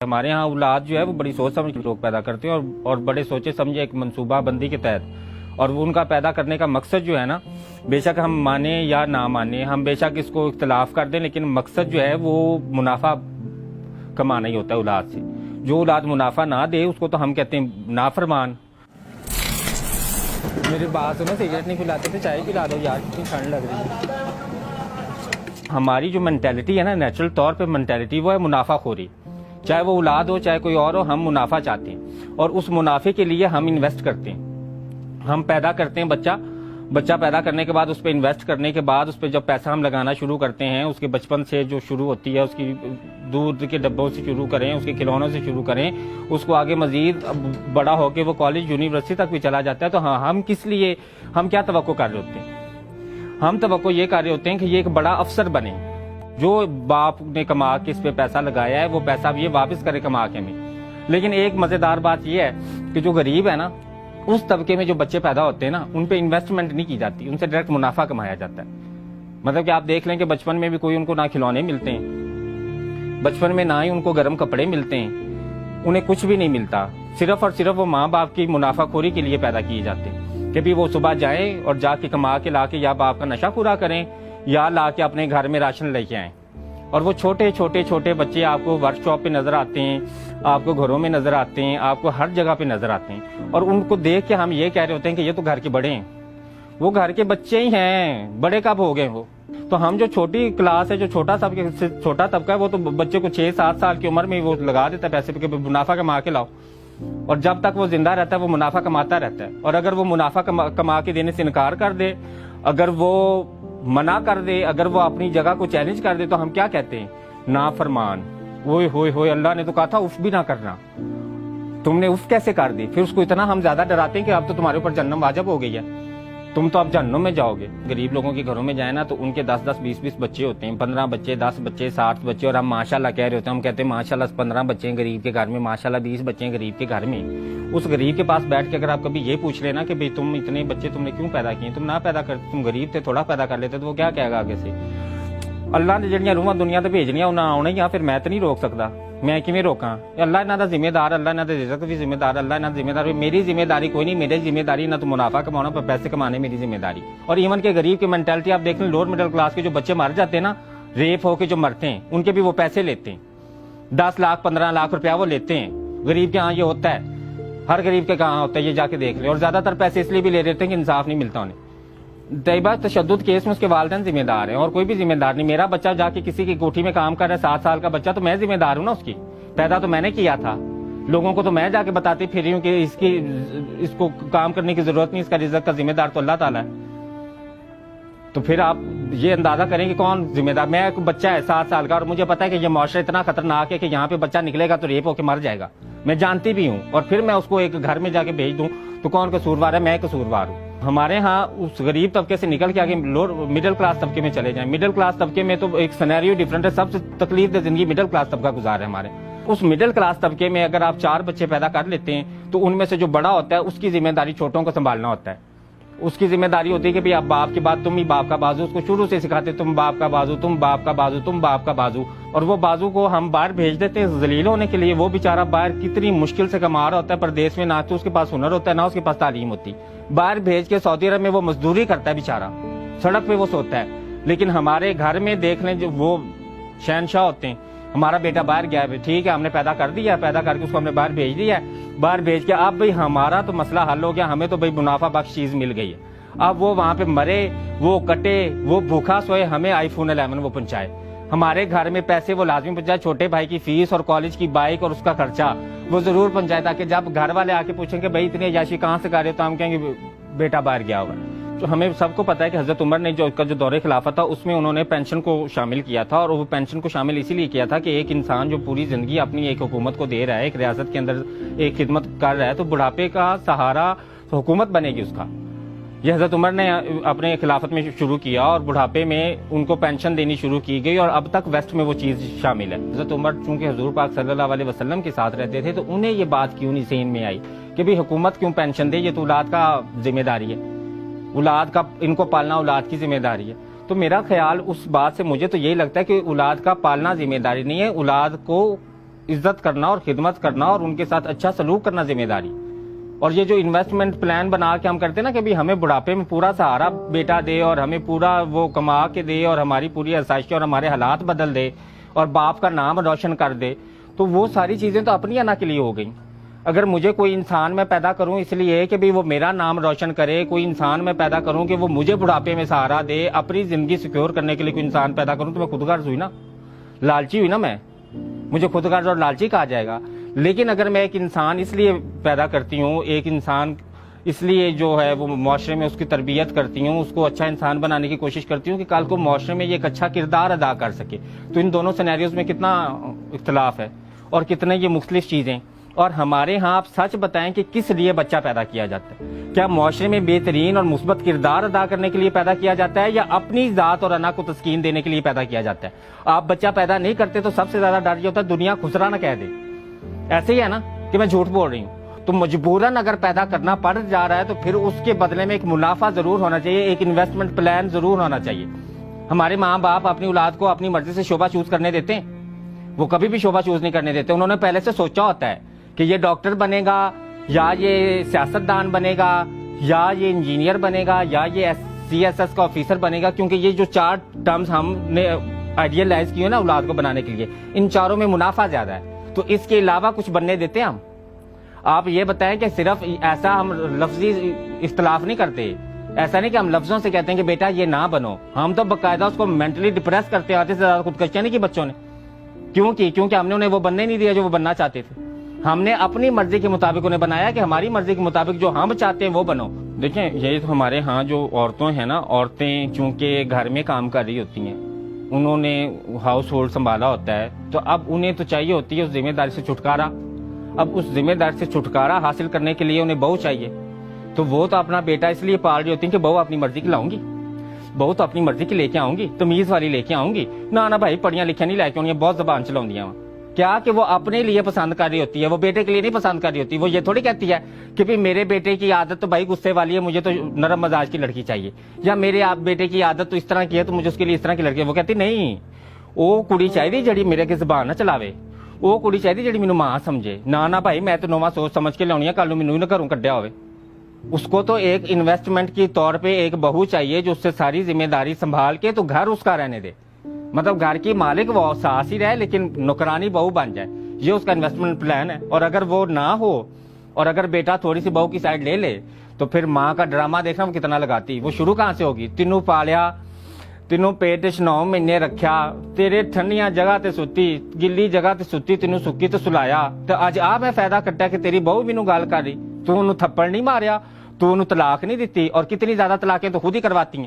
ہمارے ہاں اولاد جو ہے وہ بڑی سوچ سمجھ کے لوگ پیدا کرتے ہیں اور بڑے سوچے سمجھے ایک منصوبہ بندی کے تحت، اور وہ ان کا پیدا کرنے کا مقصد جو ہے نا، بے شک ہم مانیں یا نہ مانیں، ہم بے شک اس کو اختلاف کر دیں، لیکن مقصد جو ہے وہ منافع کمانا ہی ہوتا ہے اولاد سے۔ جو اولاد منافع نہ دے اس کو تو ہم کہتے ہیں نافرمان۔ میری بات سنو، سگریٹ نہیں پلاتے تھے، چائے پلا دو یار، کتنی ٹھنڈ لگ رہی ہے۔ ہماری جو مینٹیلٹی ہے نا، نیچرل طور پہ مینٹیلٹی وہ ہے منافع خوری، چاہے وہ اولاد ہو چاہے کوئی اور ہو، ہم منافع چاہتے ہیں اور اس منافع کے لیے ہم انویسٹ کرتے ہیں۔ ہم پیدا کرتے ہیں بچہ پیدا کرنے کے بعد اس پہ انویسٹ کرنے کے بعد اس پہ جب پیسہ ہم لگانا شروع کرتے ہیں، اس کے بچپن سے جو شروع ہوتی ہے، اس کی دودھ کے ڈبوں سے شروع کریں، اس کے کھلونوں سے شروع کریں، اس کو آگے مزید بڑا ہو کے وہ کالج یونیورسٹی تک بھی چلا جاتا ہے، تو ہاں ہم کس لیے، ہم کیا توقع کر رہے ہوتے ہیں؟ ہم توقع یہ کر رہے ہوتے ہیں کہ یہ ایک بڑا افسر بنے، جو باپ نے کما کے اس پہ پیسہ لگایا ہے وہ پیسہ بھی یہ واپس کرے کما کے ہمیں۔ لیکن ایک مزیدار بات یہ ہے کہ جو غریب ہے نا، اس طبقے میں جو بچے پیدا ہوتے ہیں نا، ان پہ انویسٹمنٹ نہیں کی جاتی، ان سے ڈائریکٹ منافع کمایا جاتا ہے۔ مطلب کہ آپ دیکھ لیں کہ بچپن میں بھی کوئی ان کو نہ کھلونے ملتے ہیں، بچپن میں نہ ہی ان کو گرم کپڑے ملتے ہیں، انہیں کچھ بھی نہیں ملتا، صرف اور صرف وہ ماں باپ کی منافع خوری کے لیے پیدا کیے جاتے ہیں کہ بھی وہ صبح جائیں اور جا کے کما کے لا کے یا باپ کا نشہ پورا کریں یا لا کے اپنے گھر میں راشن لے کے آئیں۔ اور وہ چھوٹے بچے آپ کو ورک شاپ پہ نظر آتے ہیں، آپ کو گھروں میں نظر آتے ہیں، آپ کو ہر جگہ پہ نظر آتے ہیں، اور ان کو دیکھ کے ہم یہ کہہ رہے ہوتے ہیں کہ یہ تو گھر کے بڑے ہیں۔ وہ گھر کے بچے ہی ہیں، بڑے کب ہو گئے وہ؟ تو ہم جو چھوٹی کلاس ہے، جو چھوٹا طبقہ ہے، وہ تو بچے کو 6-7 سال کی عمر میں وہ لگا دیتا ہے پیسے پہ کہ منافع کما کے لاؤ، اور جب تک وہ زندہ رہتا ہے وہ منافع کماتا رہتا ہے۔ اور اگر وہ منافع کما کے دینے سے انکار کر دے، اگر وہ منع کر دے، اگر وہ اپنی جگہ کو چیلنج کر دے، تو ہم کیا کہتے ہیں؟ نافرمان۔ اوئے ہوئے ہوئے، اللہ نے تو کہا تھا اف بھی نہ کرنا، تم نے اف کیسے کر دی؟ پھر اس کو اتنا ہم زیادہ ڈراتے ہیں کہ اب تو تمہارے اوپر جہنم واجب ہو گئی ہے، تم تو اب جہنم میں جاؤ گے۔ غریب لوگوں کے گھروں میں جائیں نا تو ان کے 10-10 20-20 بچے ہوتے ہیں، 15 بچے، 10 بچے، 60 بچے، اور ہم ماشاءاللہ کہہ رہے ہوتے ہیں، ہم کہتے ہیں ماشاءاللہ 15 بچے ہیں غریب کے گھر میں، ماشاءاللہ 20 بچے ہیں غریب کے گھر میں۔ اس غریب کے پاس بیٹھ کے اگر آپ کبھی یہ پوچھ لینا کہ بھئی تم اتنے بچے تم نے کیوں پیدا کیے، تم نہ پیدا کرتے، تم غریب تھے، تھوڑا پیدا کر لیتے، تو وہ کیا کہے گا آگے سے؟ اللہ نے جڑیاں روحاں دنیا تے بھیجنیاں انہاں آنا ہی، پھر میں تو نہیں روک سکتا، میں کیویں روکاں؟ اللہ انہاں دا ذمہ دار، اللہ انہاں دے رزق بھی ذمہ دار، اللہ انہاں دا ذمہ دار۔ میری ذمہ داری کوئی نہیں، میری ذمہ داری نہ تو منافع کمانا پر پیسے کمانے میری ذمہ داری۔ اور ایون کے غریب کی مینٹالٹی آپ دیکھ لیں، لوور مڈل کلاس کے جو بچے مر جاتے ہیں نا، ریپ ہو کے جو مرتے ہیں، ان کے بھی وہ پیسے لیتے ہیں، 10 لاکھ 15 لاکھ روپیہ وہ لیتے ہیں۔ غریب کے ہاں یہ ہوتا ہے، ہر غریب کے کہاں ہوتا ہے، یہ جا کے دیکھ لیں۔ اور زیادہ تر پیسے اس لیے بھی لے لیتے ہیں کہ انصاف نہیں ملتا انہیں۔ طیبہ تشدد کیس میں اس کے والدین ذمہ دار ہیں اور کوئی بھی ذمہ دار نہیں۔ میرا بچہ جا کے کسی کی کوٹھی میں کام کر رہا ہے، 7 سال کا بچہ، تو میں ذمہ دار ہوں نا اس کی، پیدا تو میں نے کیا تھا، لوگوں کو تو میں جا کے بتاتی پھر رہی ہوں کہ اس کو کام کرنے کی ضرورت نہیں، اس کا رزق کا ذمہ دار تو اللہ تعالیٰ ہے۔ تو پھر آپ یہ اندازہ کریں کہ کون ذمہ دار؟ میں ایک بچہ ہے 7 سال کا اور مجھے پتا ہے کہ یہ معاشرہ اتنا خطرناک ہے کہ یہاں پہ بچہ نکلے گا تو ریپ ہو کے مر جائے گا، میں جانتی بھی ہوں، اور پھر میں اس کو ایک گھر میں جا کے بھیج دوں تو کون قصوروار ہے؟ میں قصوروار ہوں۔ ہمارے ہاں اس غریب طبقے سے نکل کے آگے لوور مڈل کلاس طبقے میں چلے جائیں، مڈل کلاس طبقے میں تو ایک سینیریو ڈیفرنٹ ہے، سب سے تکلیف دہ زندگی مڈل کلاس طبقہ گزار ہے ہمارے۔ اس مڈل کلاس طبقے میں اگر آپ 4 بچے پیدا کر لیتے ہیں تو ان میں سے جو بڑا ہوتا ہے اس کی ذمہ داری چھوٹوں کو سنبھالنا ہوتا ہے۔ اس کی ذمہ داری ہوتی ہے کہ آپ باپ کے بعد تم ہی باپ کا بازو، اس کو شروع سے سکھاتے تم باپ کا بازو، تم باپ کا بازو، تم باپ کا بازو، اور وہ بازو کو ہم باہر بھیج دیتے ہیں ذلیل ہونے کے لیے۔ وہ بیچارہ باہر کتنی مشکل سے کما رہا ہوتا ہے پردیس میں، نہ تو اس کے پاس ہنر ہوتا ہے نہ اس کے پاس تعلیم ہوتی، باہر بھیج کے سعودی عرب میں وہ مزدوری کرتا ہے بیچارہ، سڑک پہ وہ سوتا ہے۔ لیکن ہمارے گھر میں دیکھ لیں جو وہ شہنشاہ ہوتے ہیں، ہمارا بیٹا باہر گیا ہے، ٹھیک ہے ہم نے پیدا کر دیا، پیدا کر کے اس کو ہم نے باہر بھیج دیا ہے، باہر بھیج کے اب بھائی ہمارا تو مسئلہ حل ہو گیا، ہمیں تو بھائی منافع بخش چیز مل گئی ہے، اب وہ وہاں پہ مرے، وہ کٹے، وہ بھوکا سوئے، ہمیں آئی فون 11 وہ پہنچائے، ہمارے گھر میں پیسے وہ لازمی پہنچائے، چھوٹے بھائی کی فیس اور کالج کی بائک اور اس کا خرچہ وہ ضرور پہنچائے، تاکہ جب گھر والے آ کے پوچھیں کہ بھائی اتنی عیاشی کہاں سے کر رہے ہو، تو ہم کہیں گے بیٹا باہر گیا ہوگا۔ تو ہمیں سب کو پتا ہے کہ حضرت عمر نے جو دور خلافت تھا اس میں انہوں نے پینشن کو شامل کیا تھا، اور وہ پینشن کو شامل اسی لیے کیا تھا کہ ایک انسان جو پوری زندگی اپنی ایک حکومت کو دے رہا ہے، ایک ریاست کے اندر ایک خدمت کر رہا ہے، تو بڑھاپے کا سہارا حکومت بنے گی اس کا۔ یہ حضرت عمر نے اپنے خلافت میں شروع کیا اور بڑھاپے میں ان کو پینشن دینی شروع کی گئی، اور اب تک ویسٹ میں وہ چیز شامل ہے۔ حضرت عمر چونکہ حضور پاک صلی اللہ علیہ وسلم کے ساتھ رہتے تھے تو انہیں یہ بات کیوں نہیں ذہن میں آئی کہ بھی حکومت کیوں پینشن دے، یہ تو اولاد کا ذمہ داری ہے، اولاد کا ان کو پالنا اولاد کی ذمہ داری ہے۔ تو میرا خیال اس بات سے مجھے تو یہی لگتا ہے کہ اولاد کا پالنا ذمہ داری نہیں ہے، اولاد کو عزت کرنا اور خدمت کرنا اور ان کے ساتھ اچھا سلوک کرنا ذمہ داری. اور یہ جو انویسٹمنٹ پلان بنا کے ہم کرتے ہیں نا کہ ہمیں بڑھاپے میں پورا سہارا بیٹا دے اور ہمیں پورا وہ کما کے دے اور ہماری پوری آسائشیں اور ہمارے حالات بدل دے اور باپ کا نام روشن کر دے, تو وہ ساری چیزیں تو اپنی انا کے لیے ہو گئیں. اگر مجھے کوئی انسان میں پیدا کروں اس لیے کہ بھی وہ میرا نام روشن کرے, کوئی انسان میں پیدا کروں کہ وہ مجھے بڑھاپے میں سہارا دے, اپنی زندگی سیکیور کرنے کے لیے کوئی انسان پیدا کروں, تو میں خود غرض ہوئی نا, لالچی ہوئی نا, میں مجھے خود غرض اور لالچی کہا جائے گا. لیکن اگر میں ایک انسان اس لیے پیدا کرتی ہوں, ایک انسان اس لیے جو ہے وہ معاشرے میں اس کی تربیت کرتی ہوں, اس کو اچھا انسان بنانے کی کوشش کرتی ہوں کہ کل کو معاشرے میں یہ ایک اچھا کردار ادا کر سکے, تو ان دونوں سینیریوز میں کتنا اختلاف ہے اور کتنے یہ مختلف چیزیں. اور ہمارے ہاں آپ سچ بتائیں کہ کس لیے بچہ پیدا کیا جاتا ہے؟ کیا معاشرے میں بہترین اور مثبت کردار ادا کرنے کے لیے پیدا کیا جاتا ہے یا اپنی ذات اور انا کو تسکین دینے کے لیے پیدا کیا جاتا ہے؟ آپ بچہ پیدا نہیں کرتے تو سب سے زیادہ ڈر یہ ہوتا ہے دنیا خسرا نہ کہہ دے. ایسے ہی ہے نا کہ میں جھوٹ بول رہی ہوں, تو مجبوراً اگر پیدا کرنا پڑ جا رہا ہے تو پھر اس کے بدلے میں ایک منافع ضرور ہونا چاہیے, ایک انویسٹمنٹ پلان ضرور ہونا چاہیے. ہمارے ماں باپ اپنی اولاد کو اپنی مرضی سے شعبہ چوز کرنے دیتے ہیں؟ وہ کبھی بھی شعبہ چوز نہیں کرنے دیتے. انہوں نے پہلے سے سوچا ہوتا ہے کہ یہ ڈاکٹر بنے گا یا یہ سیاستدان بنے گا یا یہ انجینئر بنے گا یا یہ CSS کا آفیسر بنے گا, کیونکہ یہ جو 4 ٹرمز ہم نے آئیڈیلائز کی ہے نا اولاد کو بنانے کے لیے, ان چاروں میں منافع زیادہ ہے, تو اس کے علاوہ کچھ بننے دیتے ہیں ہم؟ آپ یہ بتائیں کہ صرف ایسا ہم لفظی اختلاف نہیں کرتے, ایسا نہیں کہ ہم لفظوں سے کہتے ہیں کہ بیٹا یہ نہ بنو, ہم تو باقاعدہ اس کو مینٹلی ڈپریس کرتے ہیں. آتے سے زیادہ خودکشیاں نہیں کی بچوں نے, کیوں کی؟ کیونکہ ہم نے انہیں وہ بننے نہیں دیا جو وہ بننا چاہتے تھے. ہم نے اپنی مرضی کے مطابق انہیں بنایا کہ ہماری مرضی کے مطابق جو ہم چاہتے ہیں وہ بنو. دیکھیں یہ تو ہمارے ہاں جو عورتیں ہیں نا, عورتیں چونکہ گھر میں کام کر رہی ہوتی ہیں, انہوں نے ہاؤس ہولڈ سنبھالا ہوتا ہے, تو اب انہیں تو چاہیے ہوتی ہے اس ذمہ داری سے چھٹکارا. اب اس ذمہ داری سے چھٹکارا حاصل کرنے کے لیے انہیں بہو چاہیے, تو وہ تو اپنا بیٹا اس لیے پال رہی ہوتی ہیں کہ بہو اپنی مرضی کی لاؤں گی, بہو تو اپنی مرضی کی لے کے آؤں گی, تمیز والی لے کے آؤں گی. نہ بھائی پڑھیاں لکھیاں نہیں لے کے آؤں, بہت زبان چلاؤں دیا کیا کہ وہ اپنے لیے پسند کر رہی ہوتی ہے, وہ بیٹے کے لیے نہیں پسند کر رہی ہوتی. وہ یہ تھوڑی کہتی ہے کہ بھی میرے بیٹے کی عادت تو بھائی غصے والی ہے, مجھے تو نرم مزاج کی لڑکی چاہیے, یا میرے بیٹے کی عادت تو اس طرح کی ہے تو مجھے اس کے لیے اس طرح کی لڑکی ہے. وہ کہتی نہیں, وہ کڑی چاہیے جڑی میرے کے زبان نہ چلاوے, وہ کڑی چاہیے جڑی مینوں ماں سمجھے. نہ بھائی میں تو نواں سوچ سمجھ کے لونی ہے, کل مینوں ہی نہ گھروں کڈیا ہوئے. اس کو تو ایک انویسٹمنٹ کی طور پہ ایک بہو چاہیے جو اس سے ساری ذمہ داری سنبھال کے تو گھر اس کا رہنے دے, مطلب گھر کی مالک وہ ساس ہی رہے لیکن نوکرانی بہو بن جائے. یہ اس کا انویسٹمنٹ پلان ہے. اور اگر وہ نہ ہو اور اگر بیٹا تھوڑی سی بہو کی سائڈ لے لے تو پھر ماں کا ڈرامہ دیکھنا وہ کتنا لگاتی. وہ شروع کہاں سے ہوگی؟ تینوں پالیا, تینوں پیٹ 9 مہینے رکھیا, تیرے ٹھنڈیاں جگہ تے ستی, گلی جگہ تے ستی, تینوں سکی تے سلایا, تو اج میں فائدہ کٹیا کہ تیری بہو مینوں گل کر رہی, تو انہوں تھپڑ نہیں ماریا, تو انہوں طلاق نہیں دیتی. اور کتنی زیادہ طلاقیں تو خود ہی کرواتی ہیں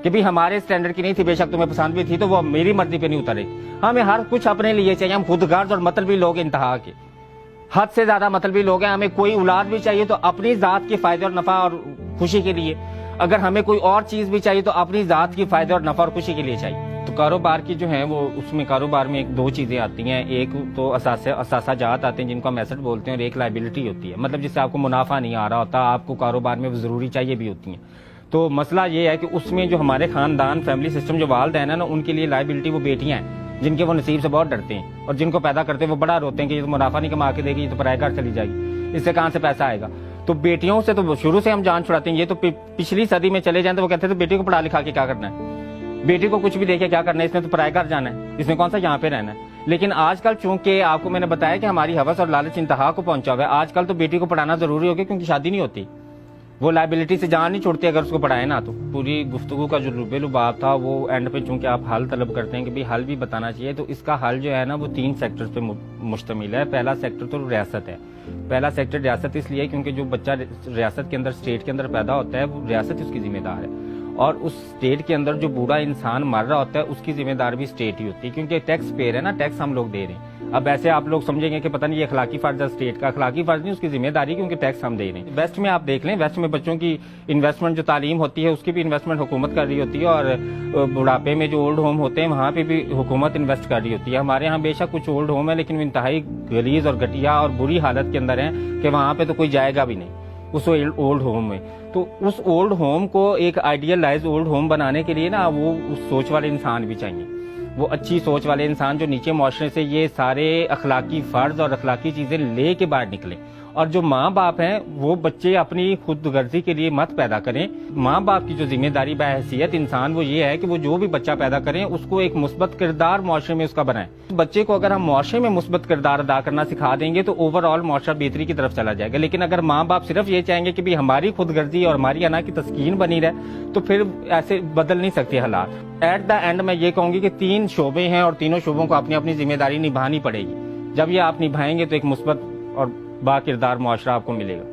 کہ بھی ہمارے سٹینڈرڈ کی نہیں تھی, بے شک تمہیں پسند بھی تھی تو وہ میری مرضی پہ نہیں اترے. ہمیں ہر کچھ اپنے لیے چاہیے, ہم خود غرض اور مطلبی لوگ انتہا کے, حد سے زیادہ مطلبی لوگ ہیں. ہمیں کوئی اولاد بھی چاہیے تو اپنی ذات کے فائدے اور نفع اور خوشی کے لیے, اگر ہمیں کوئی اور چیز بھی چاہیے تو اپنی ذات کی فائدے اور نفع اور خوشی کے لیے چاہیے. تو کاروبار کی جو ہے وہ اس میں کاروبار میں 2 چیزیں آتی ہیں, ایک تو اثاثہ جات آتے ہیں جن کو ہم ایسٹ بولتے ہیں, اور ایک لائبلٹی ہوتی ہے, مطلب جس سے آپ کو منافع نہیں آ رہا ہوتا, آپ کو کاروبار میں وہ ضروری چاہیے بھی ہوتی ہیں. تو مسئلہ یہ ہے کہ اس میں جو ہمارے خاندان فیملی سسٹم جو والدین ہیں نا, ان کے لیے لائبلٹی وہ بیٹیاں ہیں جن کے وہ نصیب سے بہت ڈرتے ہیں, اور جن کو پیدا کرتے ہیں وہ بڑا روتے ہیں کہ یہ تو منافع نہیں کما کے دے گی, یہ تو پرائے گھر چلی جائے گی, اس سے کہاں سے پیسہ آئے گا. تو بیٹیوں سے تو شروع سے ہم جان چھڑاتے ہیں. یہ تو پچھلی صدی میں چلے جائیں تو وہ کہتے تھے بیٹی کو پڑھا لکھا کے کیا کرنا ہے, بیٹی کو کچھ بھی دے کے کیا کرنا ہے, اس نے تو پرائے گھر جانا ہے, اس نے کون سا یہاں پہ رہنا ہے. لیکن آج کل چونکہ آپ کو میں نے بتایا کہ ہماری ہوس اور لالچ انتہا کو پہنچا ہوا ہے, آج کل تو بیٹی کو پڑھانا ضروری ہو گیا کیونکہ شادی نہیں ہوتی, وہ لائبلٹی سے جان نہیں چھوڑتی اگر اس کو پڑھائے نا. تو پوری گفتگو کا جو لباب تھا وہ اینڈ پہ چونکہ آپ حل طلب کرتے ہیں کہ بھی حل بھی بتانا چاہیے, تو اس کا حل جو ہے نا وہ 3 سیکٹرز پہ مشتمل ہے. پہلا سیکٹر تو ریاست ہے. پہلا سیکٹر ریاست اس لیے کیونکہ جو بچہ ریاست کے اندر اسٹیٹ کے اندر پیدا ہوتا ہے وہ ریاست اس کی ذمہ دار ہے, اور اس اسٹیٹ کے اندر جو بوڑھا انسان مر رہا ہوتا ہے اس کی ذمہ دار بھی اسٹیٹ ہی ہوتی ہے, کیونکہ ٹیکس پیئر ہے نا, ٹیکس ہم لوگ دے رہے ہیں. اب ایسے آپ لوگ سمجھیں گے کہ پتہ نہیں یہ اخلاقی فرض ہے اسٹیٹ کا, اخلاقی فرض نہیں, اس کی ذمہ داری کیونکہ ٹیکس ہم دے رہے ہیں. ویسٹ میں آپ دیکھ لیں, ویسٹ میں بچوں کی انویسٹمنٹ جو تعلیم ہوتی ہے اس کی بھی انویسٹمنٹ حکومت کر رہی ہوتی ہے, اور بڑھاپے میں جو اولڈ ہوم ہوتے ہیں وہاں پہ بھی حکومت انویسٹ کر رہی ہوتی ہے. ہمارے یہاں بے شک کچھ اولڈ ہوم ہے لیکن وہ انتہائی غلیظ اور گھٹیا اور بری حالت کے اندر ہیں کہ وہاں پہ تو کوئی جائے گا بھی نہیں اس اولڈ ہوم میں. تو اس اولڈ ہوم کو ایک آئیڈیلائز اولڈ ہوم بنانے کے لیے نا وہ اس سوچ والے انسان بھی چاہیے. وہ اچھی سوچ والے انسان جو نیچے معاشرے سے یہ سارے اخلاقی فرض اور اخلاقی چیزیں لے کے باہر نکلیں. اور جو ماں باپ ہیں وہ بچے اپنی خود غرضی کے لیے مت پیدا کریں. ماں باپ کی جو ذمہ داری بحیثیت انسان وہ یہ ہے کہ وہ جو بھی بچہ پیدا کریں اس کو ایک مثبت کردار معاشرے میں اس کا بنائیں. بچے کو اگر ہم معاشرے میں مثبت کردار ادا کرنا سکھا دیں گے تو اوور آل معاشرہ بہتری کی طرف چلا جائے گا. لیکن اگر ماں باپ صرف یہ چاہیں گے کہ بھی ہماری خود غرضی اور ہماری انا کی تسکین بنی رہے تو پھر ایسے بدل نہیں سکتے حالات. ایٹ دا اینڈ میں یہ کہوں گی کہ 3 شعبے ہیں اور تینوں شعبوں کو اپنی اپنی ذمہ داری نبھانی پڑے گی. جب یہ آپ نبھائیں گے تو ایک مثبت اور با کردار معاشرہ آپ کو ملے گا.